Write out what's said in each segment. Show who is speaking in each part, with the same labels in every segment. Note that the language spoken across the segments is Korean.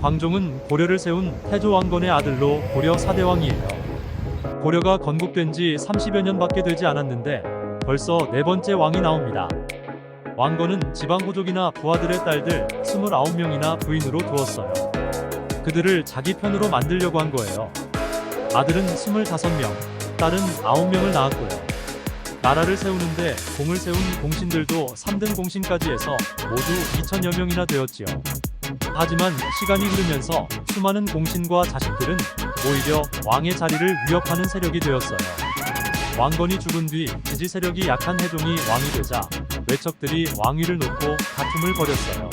Speaker 1: 광종은 고려를 세운 태조 왕건의 아들로 고려 4대 왕이에요. 고려가 건국된 지 30여 년밖에 되지 않았는데 벌써 네 번째 왕이 나옵니다. 왕건은 지방 호족이나 부하들의 딸들 29명이나 부인으로 두었어요. 그들을 자기 편으로 만들려고 한 거예요. 아들은 25명, 딸은 9명을 낳았고요. 나라를 세우는데 공을 세운 공신들도 3등 공신까지 해서 모두 2000여 명이나 되었지요. 하지만 시간이 흐르면서 수많은 공신과 자식들은 오히려 왕의 자리를 위협하는 세력이 되었어요. 왕건이 죽은 뒤 지지 세력이 약한 해종이 왕이 되자 외척들이 왕위를 놓고 다툼을 벌였어요.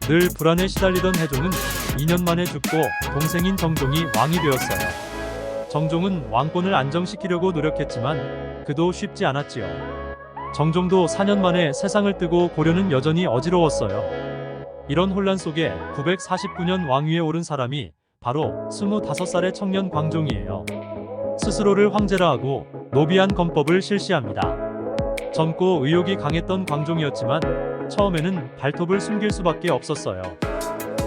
Speaker 1: 늘 불안에 시달리던 해종은 2년 만에 죽고 동생인 정종이 왕이 되었어요. 정종은 왕권을 안정시키려고 노력했지만 그도 쉽지 않았지요. 정종도 4년 만에 세상을 뜨고 고려는 여전히 어지러웠어요. 이런 혼란 속에 949년 왕위에 오른 사람이 바로 25살의 청년 광종이에요. 스스로를 황제라 하고 노비안 건법을 실시합니다. 젊고 의욕이 강했던 광종이었지만 처음에는 발톱을 숨길 수밖에 없었어요.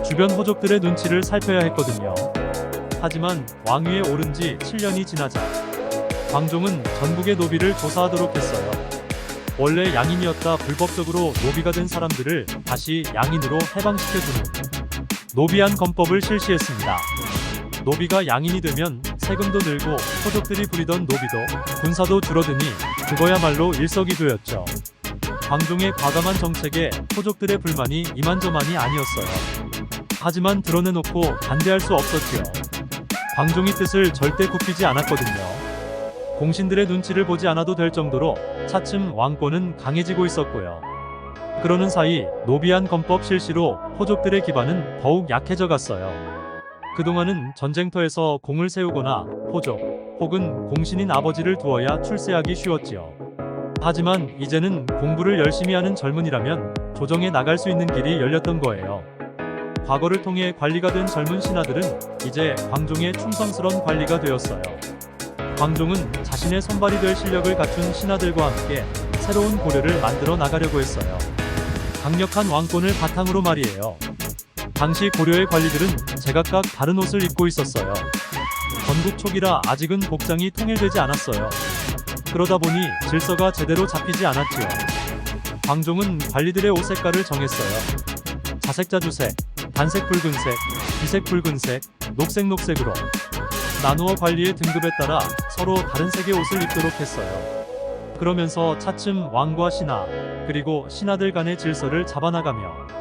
Speaker 1: 주변 호족들의 눈치를 살펴야 했거든요. 하지만 왕위에 오른 지 7년이 지나자 광종은 전국의 노비를 조사하도록 했어요. 원래 양인이었다 불법적으로 노비가 된 사람들을 다시 양인으로 해방시켜주는 노비안 건법을 실시했습니다. 노비가 양인이 되면 세금도 늘고 호족들이 부리던 노비도 군사도 줄어드니 그거야말로 일석이조였죠. 광종의 과감한 정책에 호족들의 불만이 이만저만이 아니었어요. 하지만 드러내놓고 반대할 수 없었지요. 광종이 뜻을 절대 굽히지 않았거든요. 공신들의 눈치를 보지 않아도 될 정도로 차츰 왕권은 강해지고 있었고요. 그러는 사이 노비안 건법 실시로 호족들의 기반은 더욱 약해져 갔어요. 그동안은 전쟁터에서 공을 세우거나 호족 혹은 공신인 아버지를 두어야 출세하기 쉬웠지요. 하지만 이제는 공부를 열심히 하는 젊은이라면 조정에 나갈 수 있는 길이 열렸던 거예요. 과거를 통해 관리가 된 젊은 신하들은 이제 광종의 충성스런 관리가 되었어요. 광종은 자신의 손발이 될 실력을 갖춘 신하들과 함께 새로운 고려를 만들어 나가려고 했어요. 강력한 왕권을 바탕으로 말이에요. 당시 고려의 관리들은 제각각 다른 옷을 입고 있었어요. 건국 초기라 아직은 복장이 통일되지 않았어요. 그러다 보니 질서가 제대로 잡히지 않았지요. 광종은 관리들의 옷 색깔을 정했어요. 자색자주색, 단색 붉은색, 비색 붉은색, 녹색 녹색으로 나누어 관리의 등급에 따라 서로 다른 색의 옷을 입도록 했어요. 그러면서 차츰 왕과 신하, 그리고 신하들 간의 질서를 잡아나가며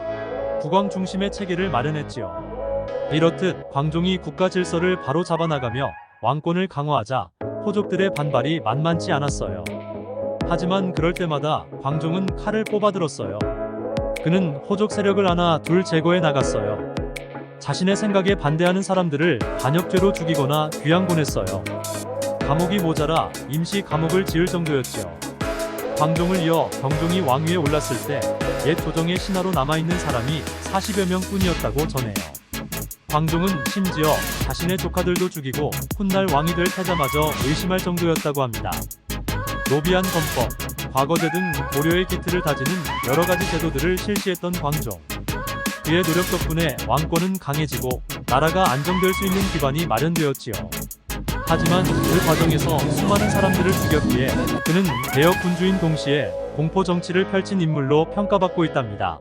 Speaker 1: 국왕 중심의 체계를 마련했지요. 이렇듯 광종이 국가 질서를 바로 잡아나가며 왕권을 강화하자 호족들의 반발이 만만치 않았어요. 하지만 그럴 때마다 광종은 칼을 뽑아들었어요. 그는 호족 세력을 하나 둘 제거해 나갔어요. 자신의 생각에 반대하는 사람들을 반역죄로 죽이거나 귀양 보냈어요. 감옥이 모자라 임시 감옥을 지을 정도였지요. 광종을 이어 경종이 왕위에 올랐을 때 옛 조정의 신하로 남아있는 사람이 40여 명 뿐이었다고 전해요. 광종은 심지어 자신의 조카들도 죽이고 훗날 왕이 될 태자마저 의심할 정도였다고 합니다. 노비안 건법, 과거제 등 고려의 기틀을 다지는 여러가지 제도들을 실시했던 광종. 그의 노력 덕분에 왕권은 강해지고 나라가 안정될 수 있는 기반이 마련되었지요. 하지만 그 과정에서 수많은 사람들을 죽였기에 그는 개혁 군주인 동시에 공포 정치를 펼친 인물로 평가받고 있답니다.